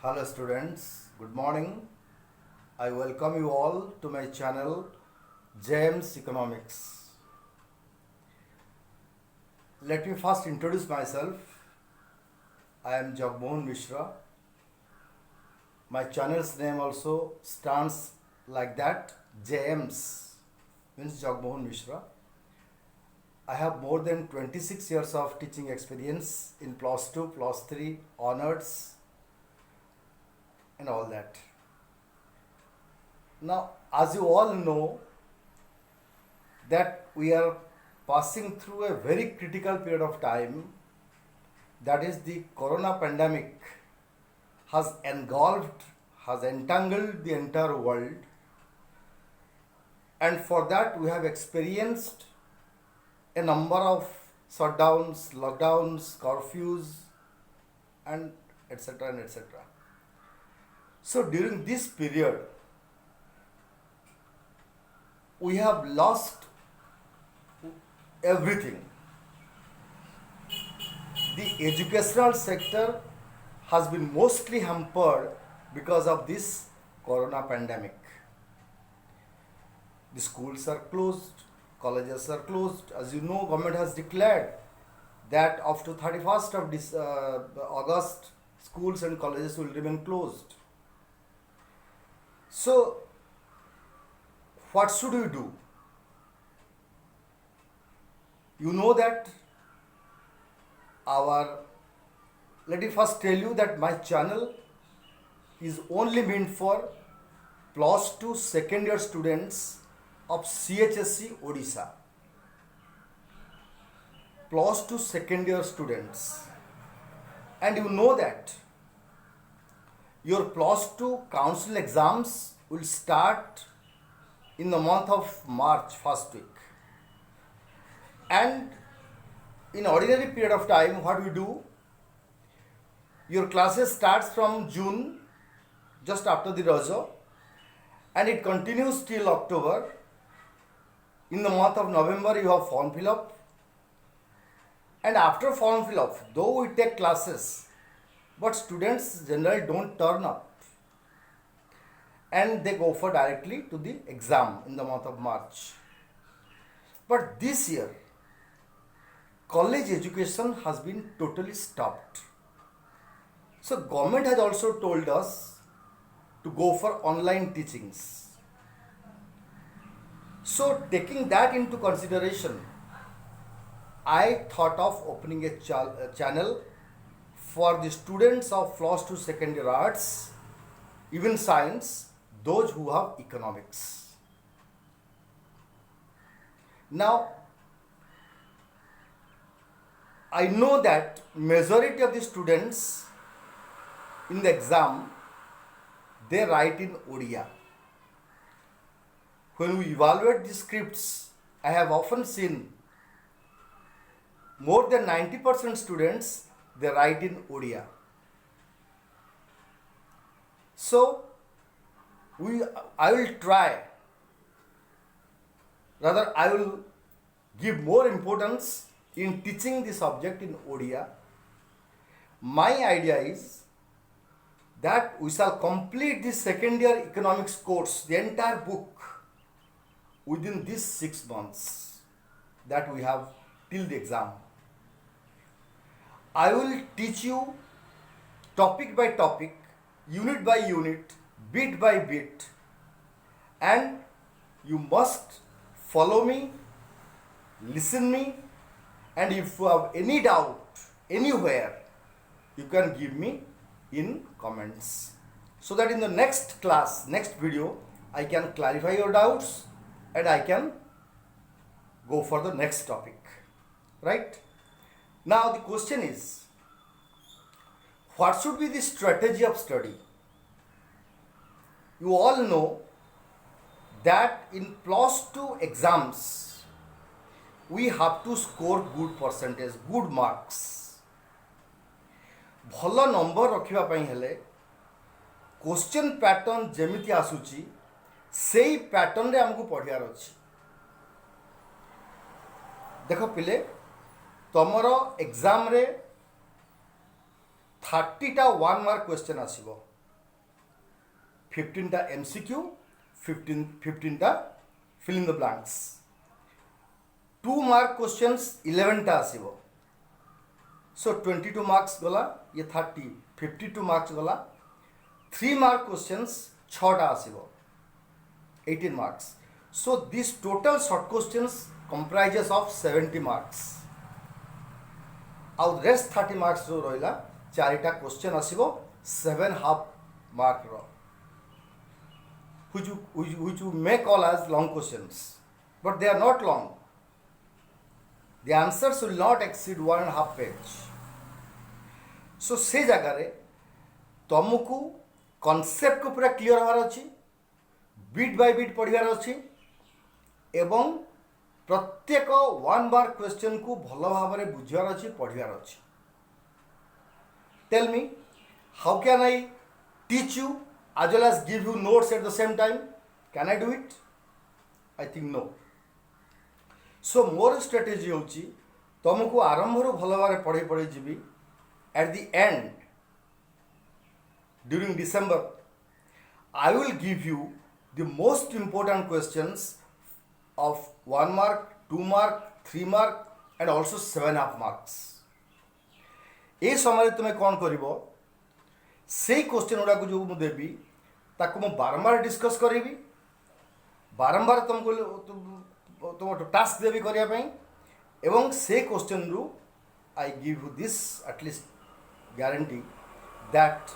Hello students, good morning. I welcome you all to my channel James Economics. Let me first introduce myself. I am Jagmohan Mishra. My channel's name also stands like that, James means Jagmohan Mishra. I have more than 26 years of teaching experience in plus 2, plus 3, honors and all that. Now, as you all know, that we are passing through a very critical period of time, that is the corona pandemic has engulfed, has entangled the entire world, and for that we have experienced a number of shutdowns, lockdowns, curfews, and etc. and etc. So during this period, we have lost everything. The educational sector has been mostly hampered because of this corona pandemic. The schools are closed, colleges are closed. As you know, government has declared that up to 31st of this, August, schools and colleges will remain closed. So, what should we do? You know that let me first tell you that my channel is only meant for plus 2 second year students of CHSC Odisha. Plus 2 second year students. And you know that your plus 2 council exams will start in the month of March, first week. And in ordinary period of time, what we do, your classes starts from June, just after the Raja, and it continues till October. In the month of November, you have form fill up. And after form fill up, though we take classes, but students generally don't turn up, and they go for directly to the exam in the month of March. But this year, college education has been totally stopped. So government has also told us to go for online teachings. So taking that into consideration, I thought of opening a channel for the students of plus 2 second year arts, even science, those who have economics. Now, I know that majority of the students in the exam, they write in Odia. When we evaluate the scripts, I have often seen more than 90% students, they write in Odia. So, I will try, rather I will give more importance in teaching the subject in Odia. My idea is that we shall complete the second year economics course, the entire book, within these 6 months that we have till the exam. I will teach you topic by topic, unit by unit, bit by bit, and you must follow me, listen me, and if you have any doubt anywhere, you can give me in comments, so that in the next class, next video, I can clarify your doubts and I can go for the next topic, right? Now the question is, what should be the strategy of study? You all know that in plus 2 exams, we have to score good percentage, good marks. ଭଲ number ରଖିବା ପାଇଁ ହେଲେ question pattern ଯେମିତି ଆସୁଛି ସେଇ ପ୍ୟାଟର୍ନରେ ଆମକୁ ପଢ଼ିବାର ଅଛି। ଦେଖ ପିଲେ, ତମର ଏକ୍ଜାମରେ 30ଟା 1 ମାର୍କ क्वेश्चन आसिबो। 15टा MCQ, 15टा fill in the blanks. 2 mark questions 11टा आसीबो. So 22 marks गला, ये 30, 52 marks गला. 3 mark questions 6टा आसीबो, 18 marks. So this total short questions comprises of 70 marks. आउ रेस्ट 30 marks जो रहिला 4टा क्वेश्चन आसीबो 7.5 mark रो, which you may call as long questions, but they are not long. The answers will not exceed 1.5 page. So से जगह रे तुमको कॉन्सेप्ट को पूरा क्लियर हमार अच्छी, बीट बाय बीट पढ़ार अच्छी, एवं प्रत्येक 1 मार्क क्वेश्चन को भल भाव में बुझार अच्छी, पढ़ार अच्छी. Tell me, how can I teach you as well as give you notes at the same time? Can I do it? I think no. So more strategy होची तुमको आरंभ रू भल भाव पढ़े पढ़े जीवी. At the end, during December, I will give you the most important questions of 1 mark, 2 mark, 3 mark and also 7.5 marks. ए समय तुम्हें कौन करिवो, से क्वेश्चन गुड़ा को जो मु देबी ताको मु बारंबार डिस्कस करी, बारंबार तुमको तुम टास्क देवी करिया पई, एवं से क्वेश्चन रु I give you this at least guarantee that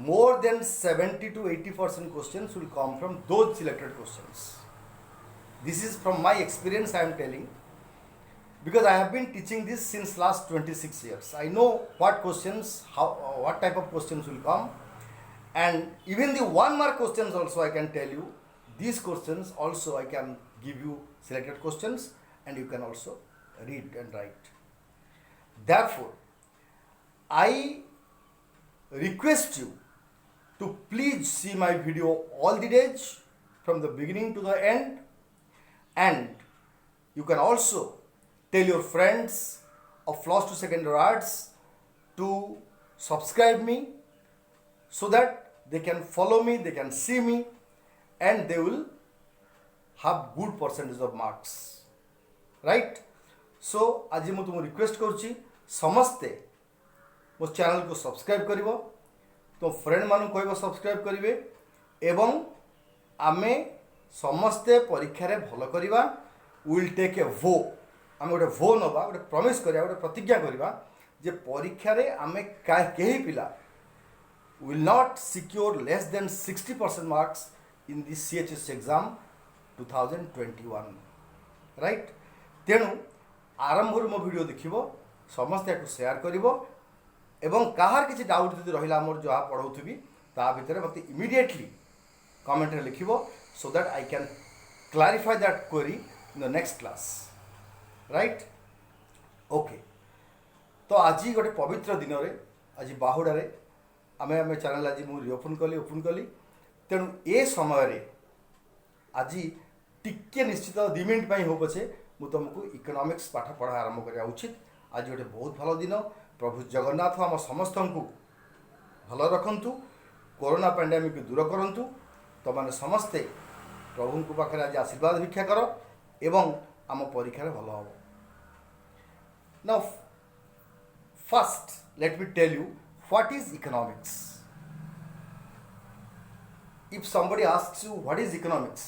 more than 70 to 80% questions will come from those selected questions. This is from my experience I am telling, because I have been teaching this since last 26 years. I know what questions, what type of questions will come, and even the 1 mark questions also I can tell you. These questions also I can give you selected questions and you can also read and write. Therefore, I request you to please see my video all the days from the beginning to the end, and you can also tell your friends of Floss to Secondary Arts to subscribe me so that they can follow me, they can see me and they will have good percentage of marks, right? So आज मु तुम request करुच्ची समस्ते मो channel को subscribe करिवो, तो friend मानु कहबो subscribe करिवे, एवं आमे समस्ते परीक्षा रे भलो करिवा. विल टेक ए वो, आमे गोटे वो नबा, गोटे प्रॉमिस करिया, गोटे प्रतिज्ञा करिवा जे परीक्षा रे आमे केही पिला will not secure less than 60% marks in the CHS exam 2021, right? तेणु आरंभ मो वीडियो देखिबो, समस्ते को शेयर करिवो, एवं कहार किसी डाउट जदि रहिला मोर जहाँ पढ़ाउथबी ता भितर मते इमीडिएटली कमेंट रे लिखिबो, so that I can clarify that query in the next class, right? Okay. तो आज गोटे पवित्र दिन रे, आज बाहुड़ा रे आमे आमे चैनल आज मु ओपन कली. तेणु ए समय रे आज टिके निश्चित 2 मिनिट पई हो पछे मु तुमको इकोनॉमिक्स पाठ पढ़ा आरंभ करिया उचित. आज गोटे बहुत भल दिन. प्रभु जगन्नाथ आम समस्त को भल रखु, कोरोना पैंडेमिक दूर करंतु. तो मैंने समस्ते प्रभु को पाखे आज आशीर्वाद भिक्षा कर एवं आम परीक्षा भल हम. Now first let me tell you what is economics. If somebody asks you what is economics,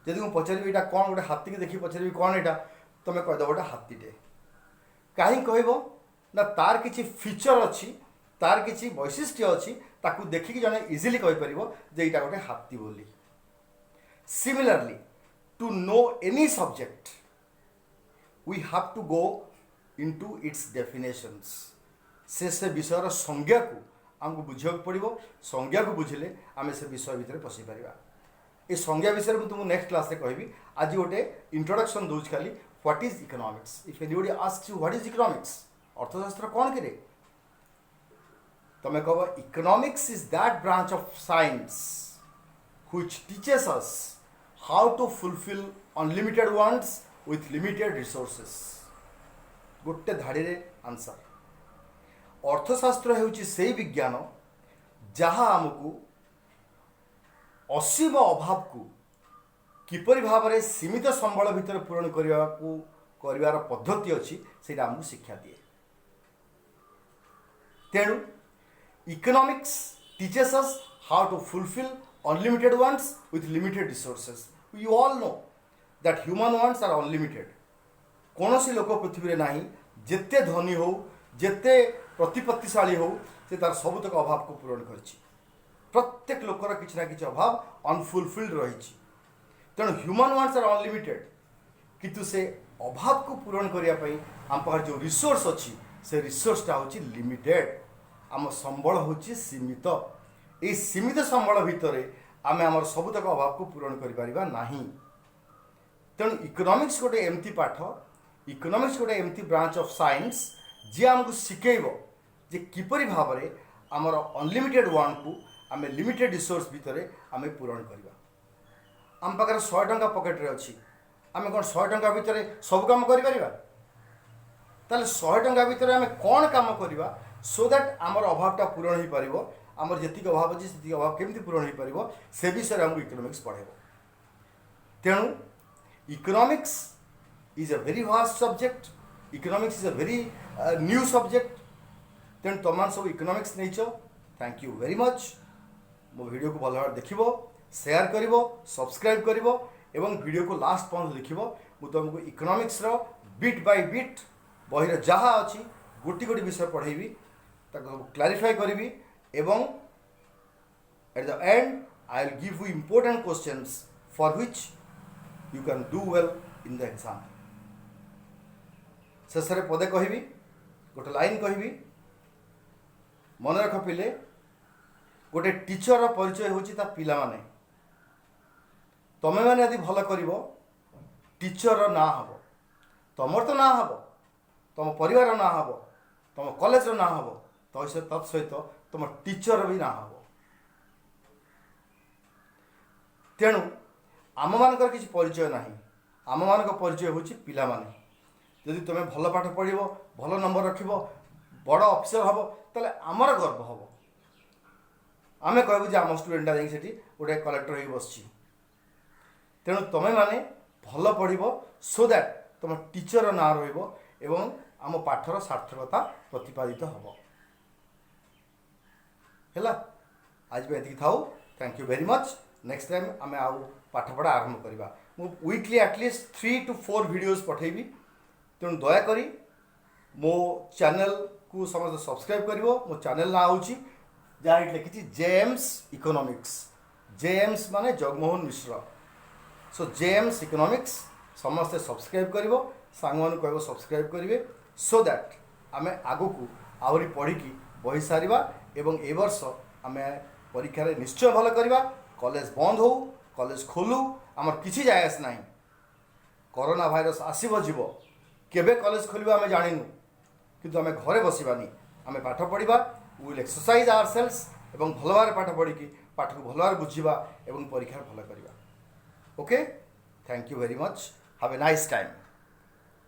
यदि मुझे पचारि यहाँ कौन गोटे हाथी की देखी पचारि कौन यहाँ, तुम कहीदेव गोटे हाथीटे. कहीं कह ना तार किसी फीचर अच्छी, तार किसी वैशिष्ट्य अच्छी, ताकू देखिकी जने इजिली कहीपर जे यहाँ गोटे हाथी बोली. Similarly to know any subject we have to go into its definitions. से विषयर संज्ञा को आमको बुझा पड़ो. संज्ञा को बुझिले आम से विषय भितर पशि पार. ये संज्ञा विषय में तुमको नेक्स्ट क्लास रे कहबी. आज गोटे इंट्रोडक्शन दूसरी खाली what is economics. If anybody asks you what is economics, अर्थशास्त्र कौन कि तुम कह economics is that branch of science which teaches us how to fulfil unlimited wants with limited resources. गोटे धाड़ी रे आंसर. अर्थशास्त्र हेउची सेही विज्ञान जहाँ आमको असीम अभाव को किपरि भाव में सीमित संबल भितर पूरण करार पद्धति अच्छी से आमको शिक्षा दिए। तेणु economics teaches us how to fulfil unlimited wants with limited resources. We all know that human wants are unlimited. कौन सी लोक पृथ्वी में नहीं जेते धनी हो जेते प्रतिपत्तिशाली हो से तार सबुतक अभाव को पूरण कर। प्रत्येक लोकर किसी ना कि अभाव अनफुलफिल्ड रही। तेणु ह्यूमन वांट्स आर अनलिमिटेड किंतु से अभाव को पूरण करने आम पाखे जो रिसोर्स अच्छी से रिसोर्सटा हूँ लिमिटेड। आम संबल हूँ सीमित। ये सीमित संबल भितर आम आम सबुतक अभाव को पूरण करें ना। तेणु इकोनॉमिक्स गोटे एमती पाठ, इकोनॉमिक्स गोटे एमती ब्रांच ऑफ साइंस जी आमको शिखेब जे किपरि भाव में आमर अनलिमिटेड वांट को आम लिमिटेड रिसोर्स भितर आम पूरण करवा। आम पाखे 100 टंका पकेट्रे अच्छी आम कौन 100 टंका भितर सब कम कर 100 टंका भितर आम कौन काम करवा सो दैट आमर अभावटा पूरण हो पार। आमर जी अभाव अच्छी से अभाव केमती पूरण हो पार से विषय आमको इकोनॉमिक्स पढ़ेब। तेणु economics is a very vast subject. Economics is a very new subject. तेणु तुम सब इकोनॉमिक्स नहीं थैंक यू वेरी मच। मो वीडियो को भल भाव देख शेयर कर सब्सक्राइब कर एवं वीडियो को लास्ट पर्यंत देख। मुझे तुमको इकोनॉमिक्स बिट बाय बिट बही जहाँ अच्छी गोटी गोटी विषय पढ़ेबी सब क्लारिफाई करी एवं at the and I will give you important questions for which you can do well in the exam. शेष में पदे कहबी गोटे लाइन कहबी मन रख पिले गोटे टीचर परिचय होची ता पिला माने। तमे माने यदि भल करिवो टीचर ना हबो तमर तो ना हबो तुम परिवार ना हबो तुम कॉलेज ना हबो तत्सहित तुम टीचर भी ना हबो। तेणु आम मानकर किसी परिचय नहीं। आम मान परिचय होची पिला माने। यदि तुम भल पाठ पढ़िबो भल नंबर रखिबो बड़ ऑफिसर हबो ताले आमर गर्व हबो। आमे कहबू जे आम स्टूडेंटा जाई सेठी गोटे कलेक्टर हो बसची। तेणु तुम माने भल पढ़िबो सो दैट तुम टीचर ना रहिबो एवं आम पाठर सार्थकता प्रतिपादित हबो। हैला आज पे एतिक थाउ। Thank you very much. Next time आम आउ पाठपढ़ा आरंभ करवा। मु वीकली एटलिस्ट 3 to 4 वीडियोस पठेबी। तेणु दयाकोरी मो चैनल को समस्त सब्सक्राइब करिवो। मो चैनल ना होची जहाँ लिखी जेएम्स इकोनॉमिक्स। जेएम्स माने जगमोहन मिश्र। सो जेएम्स इकोनॉमिक्स समस्ते सब्सक्राइब करिवो सांग मान कहबो सब्सक्राइब करिवे सो दैट आम आगु को आहरी पढ़ी बही सारिबा एवं ए वर्ष आम परीक्षा रे निश्चय भल करवा। कॉलेज बंद हो कॉलेज खोलू आमर किसी जायस नहीं। कोरोना भाइरस आसीब जीव केबे कॉलेज खोलू आम जानिनु किंतु आम घरे बसबानी आम पाठ पढ़ा। We will exercise ourselves एवं भल भाव पाठ पढ़ी पाठ को भल भाव बुझा एवं परीक्षा भल करवा। Okay thank you very much. Have a nice time.